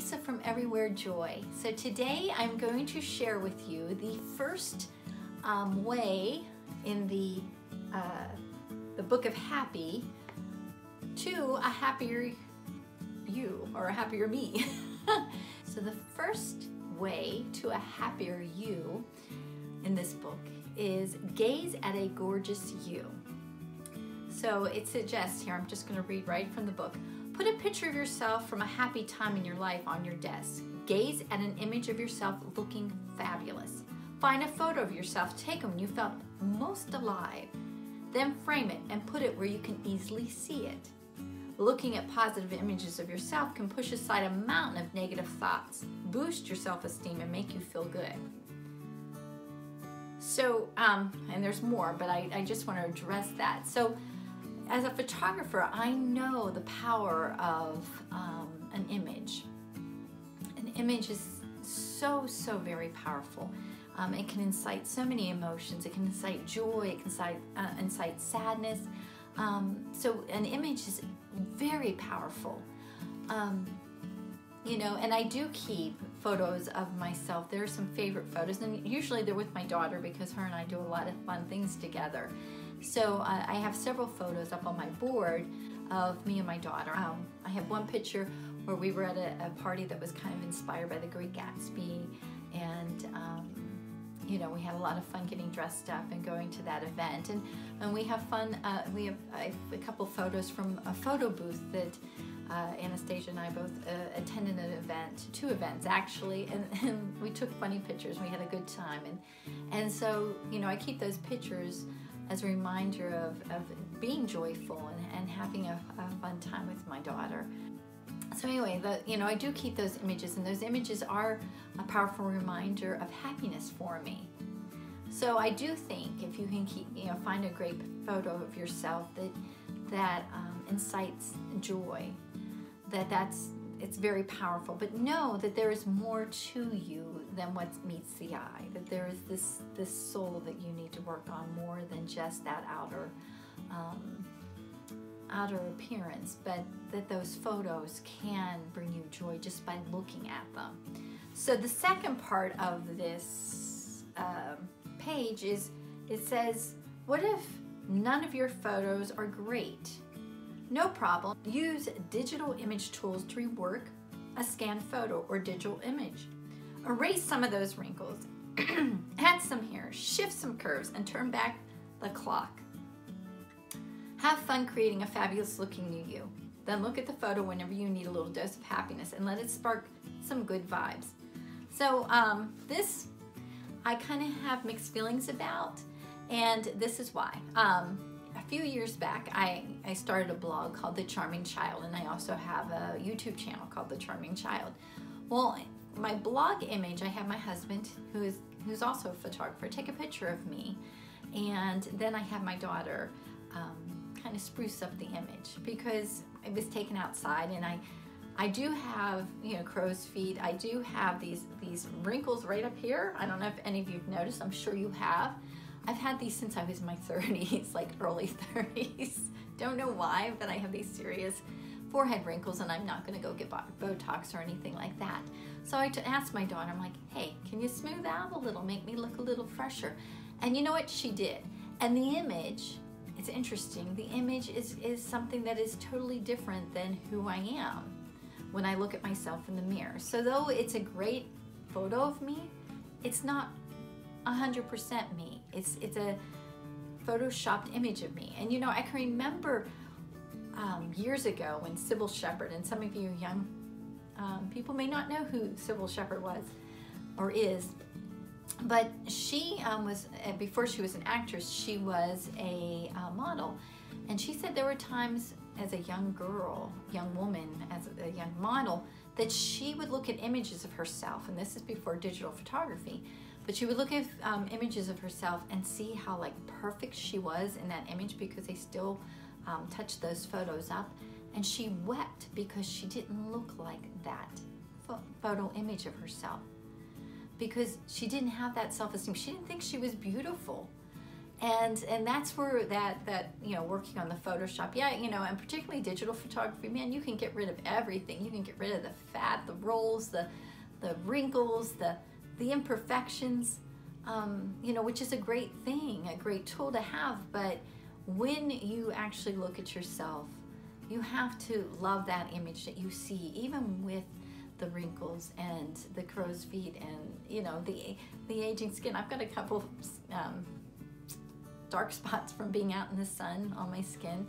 Lisa from Everywhere Joy. So today I'm going to share with you the first way in the book of Happy to a happier you or a happier me. So the first way to a happier you in this book is gaze at a gorgeous you. So it suggests here, I'm just going to read right from the book. Put a picture of yourself from a happy time in your life on your desk. Gaze at an image of yourself looking fabulous. Find a photo of yourself taken when you felt most alive. Then frame it and put it where you can easily see it. Looking at positive images of yourself can push aside a mountain of negative thoughts, boost your self-esteem, and make you feel good. So, and there's more, but I just want to address that. So, as a photographer, I know the power of an image. An image is so very powerful. It can incite so many emotions. It can incite joy. It can incite sadness. So an image is very powerful. You know, and I do keep photos of myself. There are some favorite photos, and usually they're with my daughter because her and I do a lot of fun things together. So I have several photos up on my board of me and my daughter. I have one picture where we were at a party that was kind of inspired by the Great Gatsby, and you know, we had a lot of fun getting dressed up and going to that event. And we have fun. I have a couple photos from a photo booth that Anastasia and I both attended an event, 2 events actually, and we took funny pictures. We had a good time, and so, you know, I keep those pictures as a reminder of being joyful and having a fun time with my daughter. So anyway, you know, I do keep those images, and those images are a powerful reminder of happiness for me. So I do think if you can find a great photo of yourself that incites joy, it's very powerful. But know that there is more to you than what meets the eye. That there is this soul that you need to work on more than just that outer appearance, but that those photos can bring you joy just by looking at them. So the second part of this page is, it says, what if none of your photos are great? No problem. Use digital image tools to rework a scanned photo or digital image. Erase some of those wrinkles, add some hair, shift some curves, and turn back the clock. Have fun creating a fabulous looking new you. Then look at the photo whenever you need a little dose of happiness and let it spark some good vibes. So this I kind of have mixed feelings about, and this is why. A few years back, I started a blog called The Charming Child, and I also have a YouTube channel called The Charming Child. Well, my blog image, I have my husband, who's also a photographer, take a picture of me, and then I have my daughter kind of spruce up the image because it was taken outside, and I do have, you know, crow's feet. I do have these wrinkles right up here. I don't know if any of you've noticed. I'm sure you have. I've had these since I was in my 30s, like early 30s. Don't know why, but I have these serious forehead wrinkles, and I'm not going to go get Botox or anything like that. So I asked my daughter, I'm like, hey, can you smooth out a little, make me look a little fresher? And you know what? She did. And the image, it's interesting, the image is something that is totally different than who I am when I look at myself in the mirror. So though it's a great photo of me, it's not 100% me. It's a photoshopped image of me. And you know, I can remember years ago when Sybil Shepherd, and some of you young people may not know who Sybil Shepherd was or is, but she was, before she was an actress, she was a model. And she said there were times as a young girl, young woman, as a young model, that she would look at images of herself, and this is before digital photography, but she would look at images of herself and see how like perfect she was in that image because they still touched those photos up, and she wept because she didn't look like that photo image of herself because she didn't have that self-esteem. She didn't think she was beautiful. And that's where that you know, working on the Photoshop, yeah, you know, and particularly digital photography, man, you can get rid of everything. You can get rid of the fat, the rolls, the wrinkles, the imperfections, you know, which is a great thing, a great tool to have. But when you actually look at yourself, you have to love that image that you see, even with the wrinkles and the crow's feet and, you know, the aging skin. I've got a couple dark spots from being out in the sun on my skin,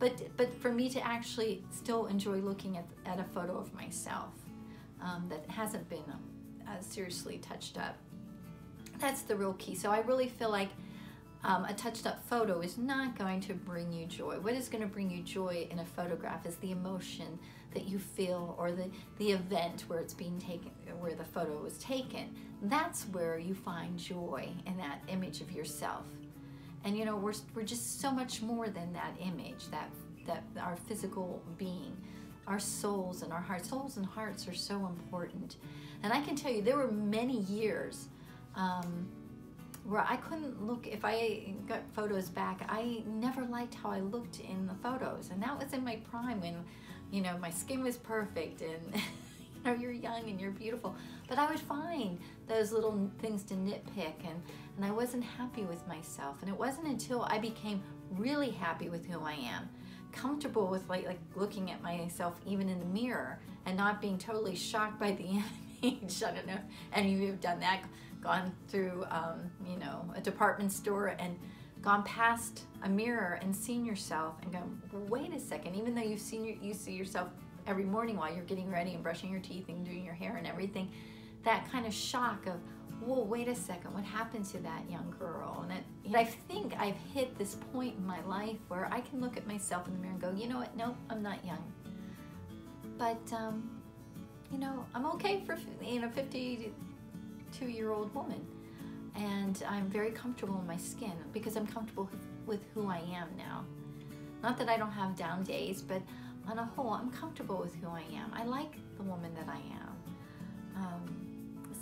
but for me to actually still enjoy looking at a photo of myself that hasn't been seriously touched up, that's the real key. So I really feel like a touched up photo is not going to bring you joy. What is going to bring you joy in a photograph is the emotion that you feel, or the event where it's being taken, where the photo was taken. That's where you find joy in that image of yourself. And you know, we're just so much more than that image, that our physical being, our souls and our hearts. Souls and hearts are so important. And I can tell you, there were many years where I couldn't look, if I got photos back, I never liked how I looked in the photos. And that was in my prime, when, you know, my skin was perfect and you know, you're young and you're beautiful. But I would find those little things to nitpick, and I wasn't happy with myself. And it wasn't until I became really happy with who I am, comfortable with like looking at myself even in the mirror and not being totally shocked by the image. I don't know if any of you have done that, gone through you know, a department store and gone past a mirror and seen yourself and gone, wait a second, even though you see yourself every morning while you're getting ready and brushing your teeth and doing your hair and everything, that kind of shock of, whoa, wait a second, what happened to that young girl? And I think I've hit this point in my life where I can look at myself in the mirror and go, you know what, no, I'm not young. But, you know, I'm okay for, you know, 52-year-old woman. And I'm very comfortable in my skin because I'm comfortable with who I am now. Not that I don't have down days, but on a whole, I'm comfortable with who I am. I like the woman that I am.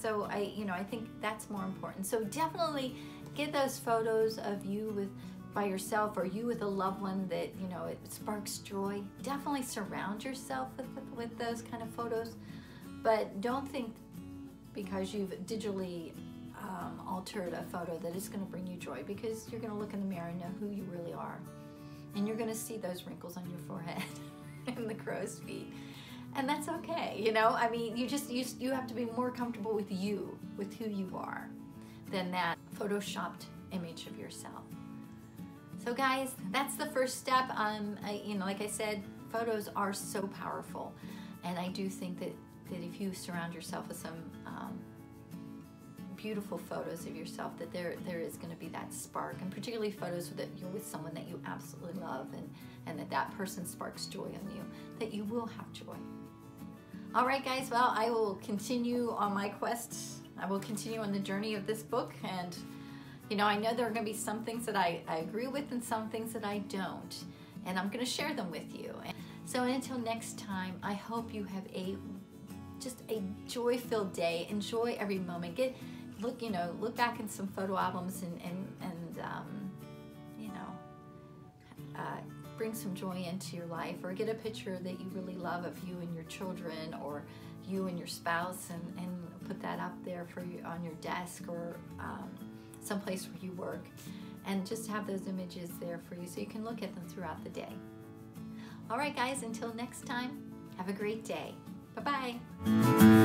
So I think that's more important. So definitely get those photos of you by yourself, or you with a loved one that, you know, it sparks joy. Definitely surround yourself with those kind of photos. But don't think because you've digitally altered a photo that it's going to bring you joy, because you're going to look in the mirror and know who you really are. And you're going to see those wrinkles on your forehead and the crow's feet. And that's okay, you know? I mean, you have to be more comfortable with you, with who you are, than that photoshopped image of yourself. So guys, that's the first step. You know, like I said, photos are so powerful. And I do think that if you surround yourself with some beautiful photos of yourself, that there is going to be that spark, and particularly photos that you're with someone that you absolutely love, and that person sparks joy on you, that you will have joy. All right, guys, well, I will continue on my quest. I will continue on the journey of this book, and you know, I know there are going to be some things that I agree with and some things that I don't, and I'm going to share them with you. So until next time, I hope you have just a joy-filled day. Enjoy every moment. Look back in some photo albums and you know, bring some joy into your life, or get a picture that you really love of you and your children, or you and your spouse, and put that up there for you on your desk, or someplace where you work, and just have those images there for you so you can look at them throughout the day. All right, guys, until next time, have a great day. Bye-bye.